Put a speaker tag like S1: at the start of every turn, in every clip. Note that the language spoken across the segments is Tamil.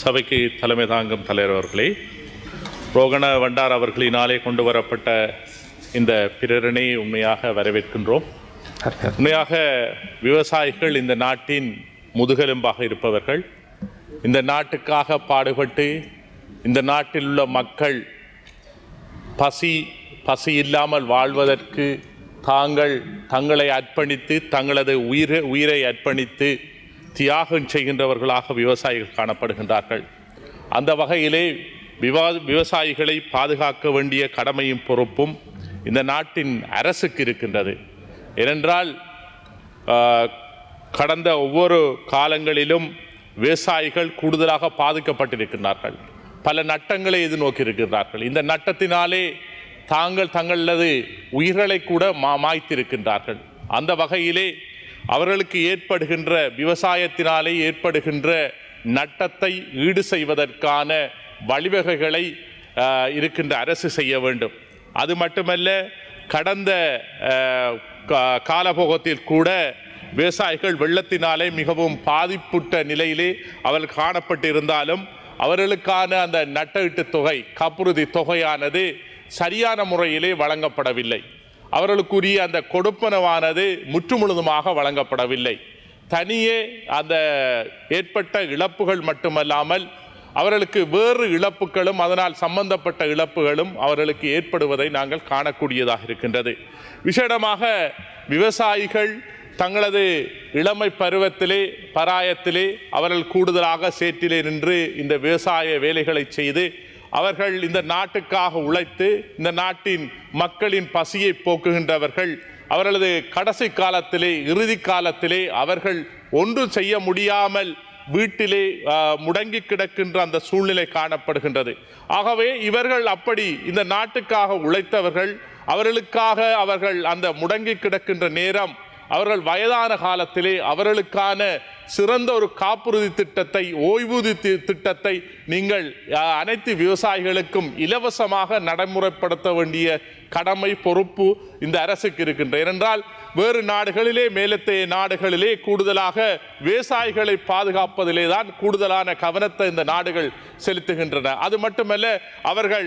S1: சபைக்கு தலைமை தாங்கும் தலைவர் அவர்களே, ரோகண வண்டார் அவர்களினாலே கொண்டு வரப்பட்ட இந்த பிரேரணையை உண்மையாக வரவேற்கின்றோம். உண்மையாக விவசாயிகள் இந்த நாட்டின் முதுகெலும்பாக இருப்பவர்கள். இந்த நாட்டுக்காக பாடுபட்டு இந்த நாட்டில் உள்ள மக்கள் பசி இல்லாமல் வாழ்வதற்கு தங்களை அர்ப்பணித்து தங்களது உயிரை அர்ப்பணித்து தியாகம் செய்கின்றவர்களாக விவசாயிகள் காணப்படுகின்றார்கள். அந்த வகையிலே விவசாயிகளை பாதுகாக்க வேண்டிய கடமையும் பொறுப்பும் இந்த நாட்டின் அரசுக்கு இருக்கின்றது. ஏனென்றால் கடந்த ஒவ்வொரு காலங்களிலும் விவசாயிகள் கூடுதலாக பாதிக்கப்பட்டிருக்கின்றார்கள். பல நட்டங்களை எதிர்நோக்கி இருக்கிறார்கள். இந்த நட்டத்தினாலே தங்களது உயிர்களை கூட மாய்த்திருக்கின்றார்கள். அந்த வகையிலே அவர்களுக்கு ஏற்படுகின்ற விவசாயத்தினாலே ஏற்படுகின்ற நட்டத்தை ஈடு செய்வதற்கான வழிவகைகளை இருக்கின்ற அரசு செய்ய வேண்டும். அது மட்டுமல்ல, கடந்த காலபோகத்தில் கூட விவசாயிகள் வெள்ளத்தினாலே மிகவும் பாதிப்புற்ற நிலையிலே அவர்கள் காணப்பட்டிருந்தாலும் அவர்களுக்கான அந்த நட்டஈட்டு தொகை, காப்புறுதி தொகையானது சரியான முறையிலே வழங்கப்படவில்லை. அவர்களுக்குரிய அந்த கொடுப்பனவானது முற்றுமுழுதுமாக வழங்கப்படவில்லை. தனியே அந்த ஏற்பட்ட இழப்புகள் மட்டுமல்லாமல் அவர்களுக்கு வேறு இழப்புகளும் அதனால் சம்பந்தப்பட்ட இழப்புகளும் அவர்களுக்கு ஏற்படுவதை நாங்கள் காணக்கூடியதாக இருக்கின்றது. விசேடமாக விவசாயிகள் தங்களது இளமை பருவத்திலே பராயத்திலே அவர்கள் கூடுதலாக சேற்றிலே நின்று இந்த விவசாய வேலைகளை செய்து அவர்கள் இந்த நாட்டுக்காக உழைத்து இந்த நாட்டின் மக்களின் பசியை போக்குகின்றவர்கள். அவர்களது கடைசி காலத்திலே இறுதி காலத்திலே அவர்கள் ஒன்றும் செய்ய முடியாமல் வீட்டிலே முடங்கி கிடக்கின்ற அந்த சூழ்நிலை காணப்படுகின்றது. ஆகவே இவர்கள் அப்படி இந்த நாட்டுக்காக உழைத்தவர்கள், அவர்களுக்காக அவர்கள் அந்த முடங்கி கிடக்கின்ற நேரம் அவர்கள் வயதான காலத்திலே அவர்களுக்கான சிறந்த ஒரு காப்புறுதி திட்டத்தை, ஓய்வூதிய திட்டத்தை நீங்கள் அனைத்து விவசாயிகளுக்கும் இலவசமாக நடைமுறைப்படுத்த வேண்டிய கடமை பொறுப்பு இந்த அரசுக்கு இருக்கின்றது. ஏனென்றால் வேறு நாடுகளிலே, மேலத்தைய நாடுகளிலே கூடுதலாக விவசாயிகளை பாதுகாப்பதிலே தான் கூடுதலான கவனத்தை இந்த நாடுகள் செலுத்துகின்றன. அது மட்டுமல்ல, அவர்கள்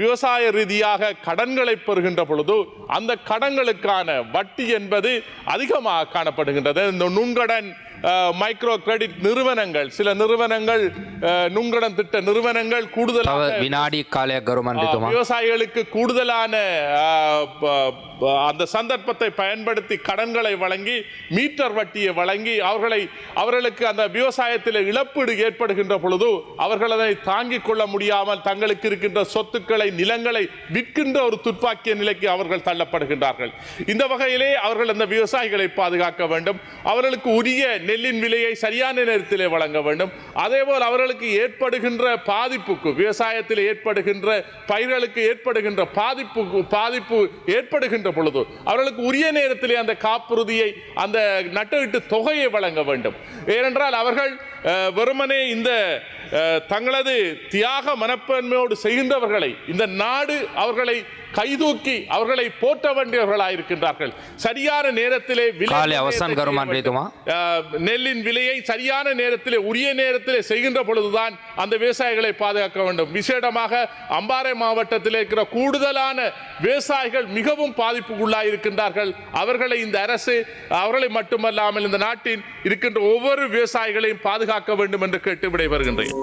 S1: விவசாய ரீதியாக கடன்களை பெறுகின்ற பொழுது அந்த கடன்களுக்கான வட்டி என்பது அதிகமாக காணப்படுகின்றது. இந்த நுண்கடன் மைக்ரோ கிரெடிட் நிறுவனங்கள், சில நிறுவனங்கள் நுண்கடன் திட்ட நிறுவனங்கள் கூடுதலாக விவசாயிகளுக்கு கூடுதலான அந்த சந்தர்ப்பத்தை பயன்படுத்தி கடன்களை வழங்கி மீட்டர் வட்டியை வழங்கி அவர்களுக்கு அந்த விவசாயத்தில் இழப்பீடு ஏற்படுகின்ற பொழுது அவர்கள் அதை தாங்கிக் கொள்ள முடியாமல் தங்களுக்கு இருக்கின்ற சொத்துக்களை, நிலங்களை விற்கின்ற ஒரு துப்பாக்கிய நிலைக்கு அவர்கள் தள்ளப்படுகின்றார்கள். இந்த வகையிலே அவர்கள் அந்த விவசாயிகளை பாதுகாக்க வேண்டும். அவர்களுக்கு உரிய நெல்லின் விலையை சரியான நேரத்திலே வழங்க வேண்டும். அதேபோல் அவர்களுக்கு ஏற்படுகின்ற பாதிப்புக்கு, விவசாயத்தில் ஏற்படுகின்ற பயிர்களுக்கு ஏற்படுகின்ற பாதிப்பு ஏற்படுகின்ற பொழுது அவர்களுக்கு உரிய நேரத்திலே அந்த காப்புறுதியை, அந்த நட்டஈட்டு தொகையை வழங்க வேண்டும். ஏனென்றால் அவர்கள் வெறுமனே இந்த தங்களது தியாக மனப்பான்மையோடு செய்கின்றவர்களை இந்த நாடு அவர்களை கைதூக்கி அவர்களை போற்ற வேண்டியவர்களாயிருக்கின்றார்கள். சரியான நேரத்திலே நெல்லின் விலையை சரியான நேரத்திலே, உரிய நேரத்திலே செய்கின்ற பொழுதுதான் அந்த விவசாயிகளை பாதுகாக்க வேண்டும். விசேடமாக அம்பாறை மாவட்டத்தில் இருக்கிற கூடுதலான விவசாயிகள் மிகவும் பாதிப்புக்குள்ளாயிருக்கின்றார்கள். அவர்களை இந்த அரசு, அவர்களை மட்டுமல்லாமல் இந்த நாட்டில் இருக்கின்ற ஒவ்வொரு விவசாயிகளையும் பாதுகாக்க வேண்டும் என்று கேட்டு விடைபெறுகின்றேன்.